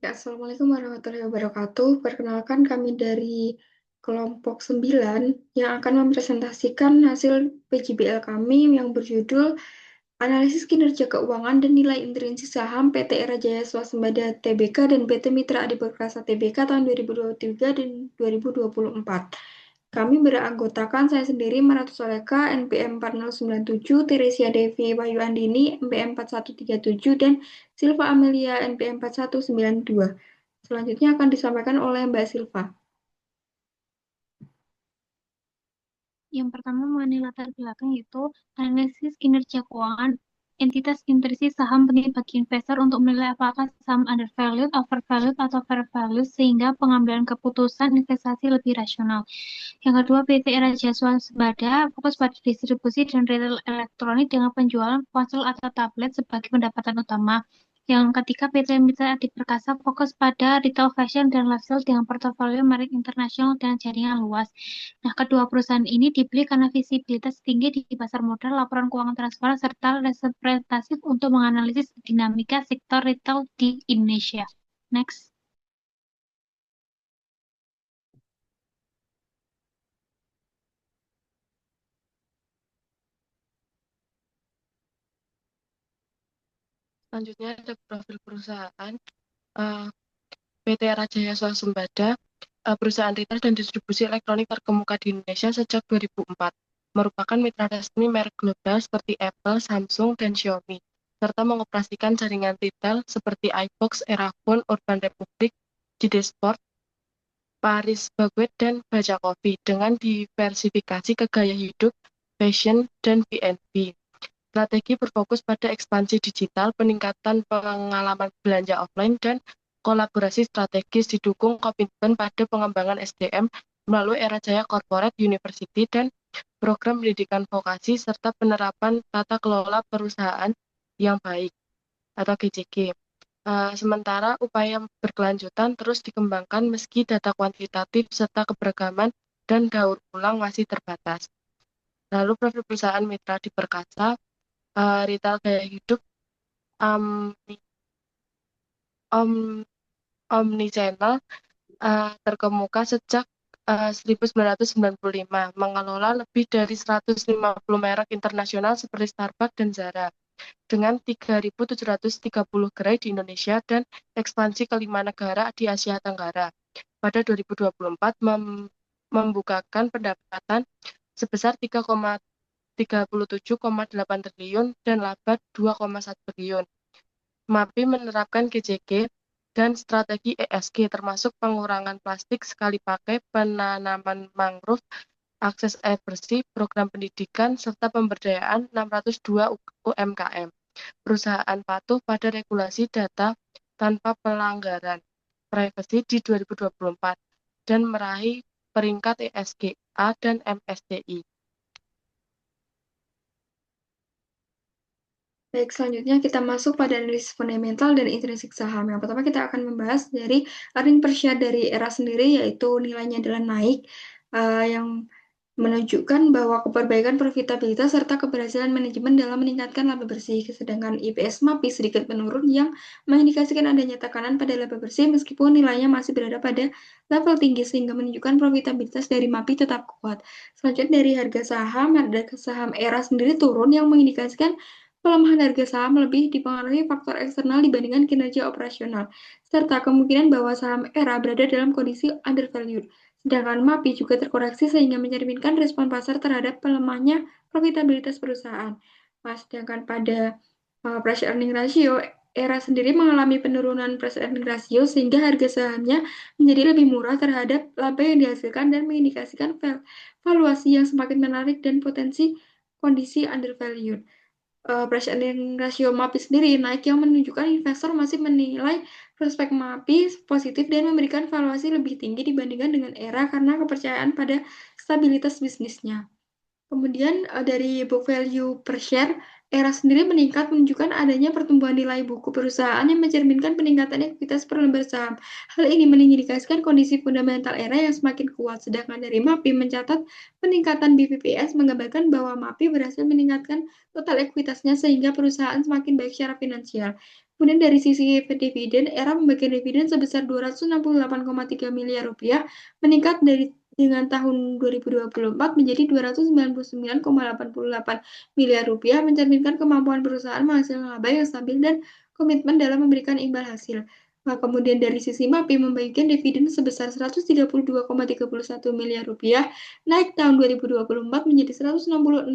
Ya, Assalamualaikum warahmatullahi wabarakatuh. Perkenalkan kami dari kelompok 9 yang akan mempresentasikan hasil PJBL kami yang berjudul Analisis Kinerja Keuangan dan Nilai Intrinsik Saham PT Era Jaya Swasembada Tbk dan PT Mitra Adi Perkasa Tbk tahun 2023 dan 2024. Kami beranggotakan saya sendiri Maratus Soleka NPM 4097, Teresia Devi Wahyu Andini NPM 4137, dan Silva Amelia NPM 4192. Selanjutnya akan disampaikan oleh Mbak Silva. Yang pertama mengenai latar belakang yaitu analisis kinerja keuangan entitas intrinsik saham penting bagi investor untuk menilai apakah saham undervalued, overvalued, atau fair value sehingga pengambilan keputusan investasi lebih rasional. Yang kedua, PT Era Jasa Swasembada fokus pada distribusi dan retail elektronik dengan penjualan ponsel atau tablet sebagai pendapatan utama. Yang ketiga, PT Mitra Adi Perkasa fokus pada retail fashion dan lifestyle dengan portofolio merek internasional dan jaringan luas. Nah, kedua perusahaan ini dibeli karena visibilitas tinggi di pasar modal, laporan keuangan transparan, serta representatif untuk menganalisis dinamika sektor retail di Indonesia. Next. Selanjutnya ada profil perusahaan PT Rajaya Swasembada, perusahaan retail dan distribusi elektronik terkemuka di Indonesia sejak 2004, merupakan mitra resmi merek global seperti Apple, Samsung, dan Xiaomi, serta mengoperasikan jaringan retail seperti iBox, Erafone, Urban Republic, JD Sport, Paris Baguette, dan Baja Coffee dengan diversifikasi ke gaya hidup, fashion, dan B&B. Strategi berfokus pada ekspansi digital, peningkatan pengalaman belanja offline, dan kolaborasi strategis didukung komitmen pada pengembangan SDM melalui Era Jaya Corporate University dan program pendidikan vokasi serta penerapan tata kelola perusahaan yang baik atau GCG. Sementara upaya berkelanjutan terus dikembangkan meski data kuantitatif serta keberagaman dan daur ulang masih terbatas. Lalu profil perusahaan mitra di Perkasa, retail gaya hidup, omni, om, omnichannel, terkemuka sejak 1995, mengelola lebih dari 150 merek internasional seperti Starbucks dan Zara, dengan 3.730 gerai di Indonesia dan ekspansi ke 5 negara di Asia Tenggara. Pada 2024 membukakan pendapatan sebesar 37,8 triliun dan laba 2,1 triliun. MAPI menerapkan GCG dan strategi ESG termasuk pengurangan plastik sekali pakai, penanaman mangrove, akses air bersih, program pendidikan, serta pemberdayaan 602 UMKM. Perusahaan patuh pada regulasi data tanpa pelanggaran privasi di 2024 dan meraih peringkat ESG A dan MSCI. Baik, selanjutnya kita masuk pada analisis fundamental dan intrinsik saham. Yang pertama kita akan membahas dari earning per share dari Era sendiri, yaitu nilainya adalah naik, yang menunjukkan bahwa keperbaikan profitabilitas serta keberhasilan manajemen dalam meningkatkan laba bersih. Sedangkan IPS MAPI sedikit menurun yang mengindikasikan adanya tekanan pada laba bersih meskipun nilainya masih berada pada level tinggi sehingga menunjukkan profitabilitas dari MAPI tetap kuat. Selanjutnya dari harga saham Era sendiri turun yang mengindikasikan pelemahan harga saham lebih dipengaruhi faktor eksternal dibandingkan kinerja operasional, serta kemungkinan bahwa saham Era berada dalam kondisi undervalued. Sedangkan MAPI juga terkoreksi sehingga mencerminkan respon pasar terhadap pelemahnya profitabilitas perusahaan. Sedangkan pada price earning ratio, Era sendiri mengalami penurunan price earning ratio sehingga harga sahamnya menjadi lebih murah terhadap laba yang dihasilkan dan mengindikasikan valuasi yang semakin menarik dan potensi kondisi undervalued. Price earning ratio MAPI sendiri naik yang menunjukkan investor masih menilai prospek MAPI positif dan memberikan valuasi lebih tinggi dibandingkan dengan Era karena kepercayaan pada stabilitas bisnisnya. Kemudian dari book value per share, Era sendiri meningkat menunjukkan adanya pertumbuhan nilai buku perusahaan yang mencerminkan peningkatan ekuitas per lembar saham. Hal ini mengindikasikan kondisi fundamental Era yang semakin kuat, sedangkan dari MAPI mencatat peningkatan BVPS menggambarkan bahwa MAPI berhasil meningkatkan total ekuitasnya sehingga perusahaan semakin baik secara finansial. Kemudian dari sisi dividen, Era membagikan dividen sebesar 268,3 miliar rupiah, meningkat dengan tahun 2024 menjadi 299,88 miliar rupiah, mencerminkan kemampuan perusahaan menghasilkan laba yang stabil dan komitmen dalam memberikan imbal hasil. Nah, kemudian dari sisi MAPI membagikan dividen sebesar 132,31 miliar rupiah, naik tahun 2024 menjadi 166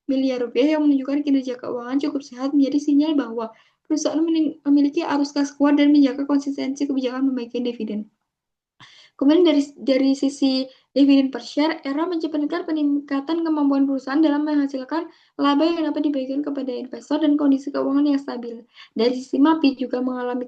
miliar rupiah yang menunjukkan kinerja keuangan cukup sehat, menjadi sinyal bahwa perusahaan memiliki arus kas kuat dan menjaga konsistensi kebijakan pembagian dividen. Kemudian dari sisi dividen per share, Era mencerminkan peningkatan kemampuan perusahaan dalam menghasilkan laba yang dapat dibagikan kepada investor dan kondisi keuangan yang stabil. Dari sisi MAPI juga mengalami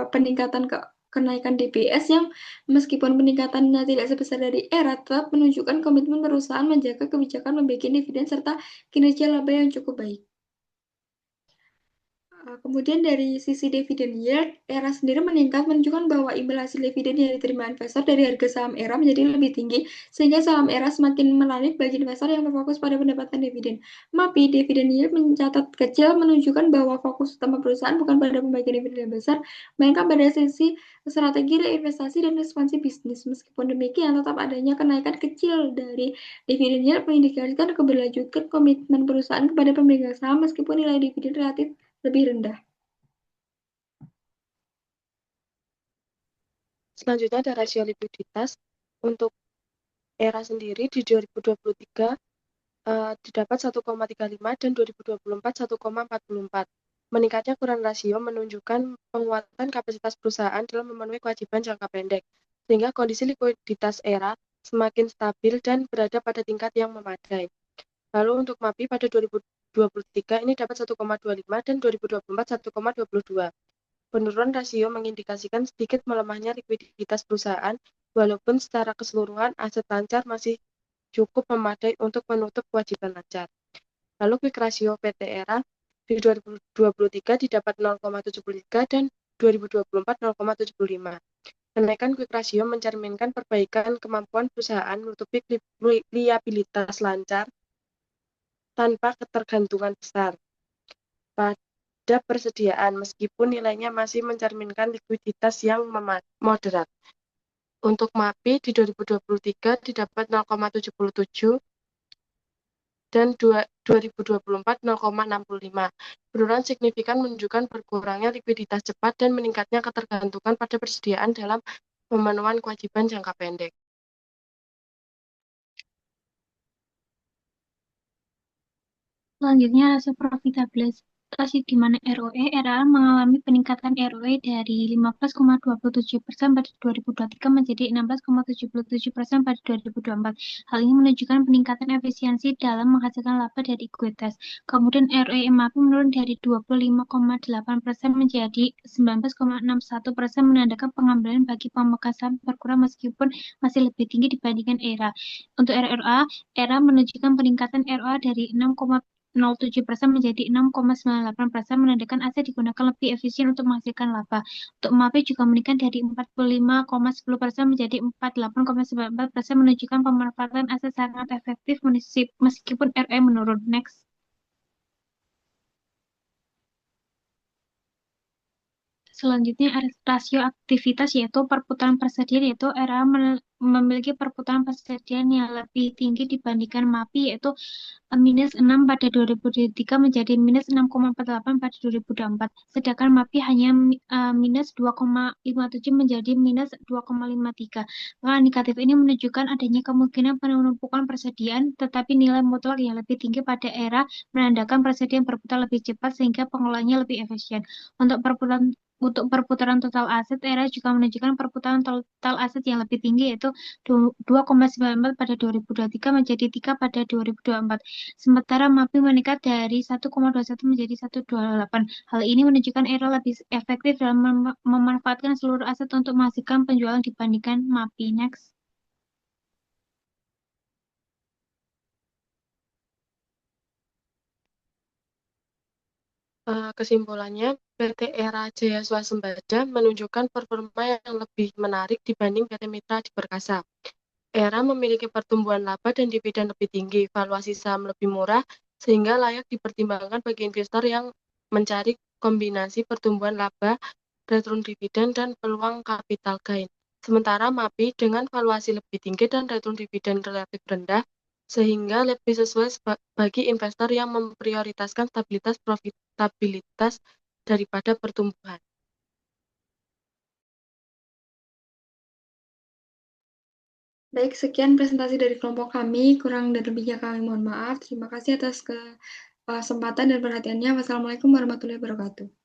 peningkatan kenaikan DPS yang meskipun peningkatannya tidak sebesar dari Era, tetap menunjukkan komitmen perusahaan menjaga kebijakan pembagian dividen serta kinerja laba yang cukup baik. Kemudian dari sisi dividen yield, Era sendiri meningkat menunjukkan bahwa imbal hasil dividen yang diterima investor dari harga saham Era menjadi lebih tinggi, sehingga saham Era semakin menarik bagi investor yang berfokus pada pendapatan dividen. MAPI, dividen yield mencatat kecil menunjukkan bahwa fokus utama perusahaan bukan pada pembagian dividen yang besar, melainkan pada sisi strategi reinvestasi dan ekspansi bisnis. Meskipun demikian, tetap adanya kenaikan kecil dari dividen yield mengindikasikan keberlanjutan komitmen perusahaan kepada pemegang saham meskipun nilai dividen relatif lebih rendah. Selanjutnya ada rasio likuiditas. Untuk Era sendiri di 2023 didapat 1,35 dan 2024 1,44. Meningkatnya kurang rasio menunjukkan penguatan kapasitas perusahaan dalam memenuhi kewajiban jangka pendek, sehingga kondisi likuiditas Era semakin stabil dan berada pada tingkat yang memadai. Lalu untuk MAPI pada 2023 ini dapat 1,25 dan 2024 1,22. Penurunan rasio mengindikasikan sedikit melemahnya likuiditas perusahaan, walaupun secara keseluruhan aset lancar masih cukup memadai untuk menutup kewajiban lancar. Lalu quick ratio PT Era di 2023 didapat 0,73 dan 2024 0,75. Kenaikan quick ratio mencerminkan perbaikan kemampuan perusahaan menutupi liabilitas lancar tanpa ketergantungan besar pada persediaan, meskipun nilainya masih mencerminkan likuiditas yang moderat. Untuk MAPI di 2023 didapat 0,77 dan 2024 0,65. Penurunan signifikan menunjukkan berkurangnya likuiditas cepat dan meningkatnya ketergantungan pada persediaan dalam pemenuhan kewajiban jangka pendek. Selanjutnya rasio profitabilitas di mana ROE RA mengalami peningkatan ROE dari 15,27% pada 2023 menjadi 16,77% pada 2024. Hal ini menunjukkan peningkatan efisiensi dalam menghasilkan laba dari ekuitas. Kemudian ROE MAPI menurun dari 25,8% menjadi 19,61%, menandakan pengambilan bagi pemegang saham berkurang meskipun masih lebih tinggi dibandingkan ERA. Untuk RRA, ERA menunjukkan peningkatan ROA dari 6,07% menjadi 6,98%, menandakan aset digunakan lebih efisien untuk menghasilkan laba. Untuk MAPI juga meningkat dari 45,10% menjadi 48,94%, menunjukkan pemanfaatan aset sangat efektif meskipun ROE menurun. Next. Selanjutnya rasio aktivitas yaitu perputaran persediaan, yaitu ERA memiliki perputaran persediaan yang lebih tinggi dibandingkan MAPI, yaitu minus 6 pada 2023 menjadi minus 6,48 pada 2024. Sedangkan MAPI hanya minus 2,57 menjadi minus 2,53. Angka negatif ini menunjukkan adanya kemungkinan penumpukan persediaan, tetapi nilai mutlak yang lebih tinggi pada ERA menandakan persediaan berputar lebih cepat sehingga pengelolaannya lebih efisien. Untuk perputaran total aset, ERA juga menunjukkan perputaran total aset yang lebih tinggi, yaitu 2,94 pada 2023 menjadi 3 pada 2024. Sementara MAPI meningkat dari 1,21 menjadi 1,28. Hal ini menunjukkan ERA lebih efektif dalam memanfaatkan seluruh aset untuk menghasilkan penjualan dibandingkan MAPI. Next. Kesimpulannya, PT Era Jaya Swasembada menunjukkan performa yang lebih menarik dibanding PT Mitra di Perkasa. Era memiliki pertumbuhan laba dan dividen lebih tinggi, valuasi saham lebih murah, sehingga layak dipertimbangkan bagi investor yang mencari kombinasi pertumbuhan laba, return dividen, dan peluang capital gain. Sementara MAPI dengan valuasi lebih tinggi dan return dividen relatif rendah, sehingga lebih sesuai bagi investor yang memprioritaskan stabilitas profitabilitas daripada pertumbuhan. Baik, sekian presentasi dari kelompok kami. Kurang dan lebihnya kami mohon maaf. Terima kasih atas kesempatan dan perhatiannya. Wassalamualaikum warahmatullahi wabarakatuh.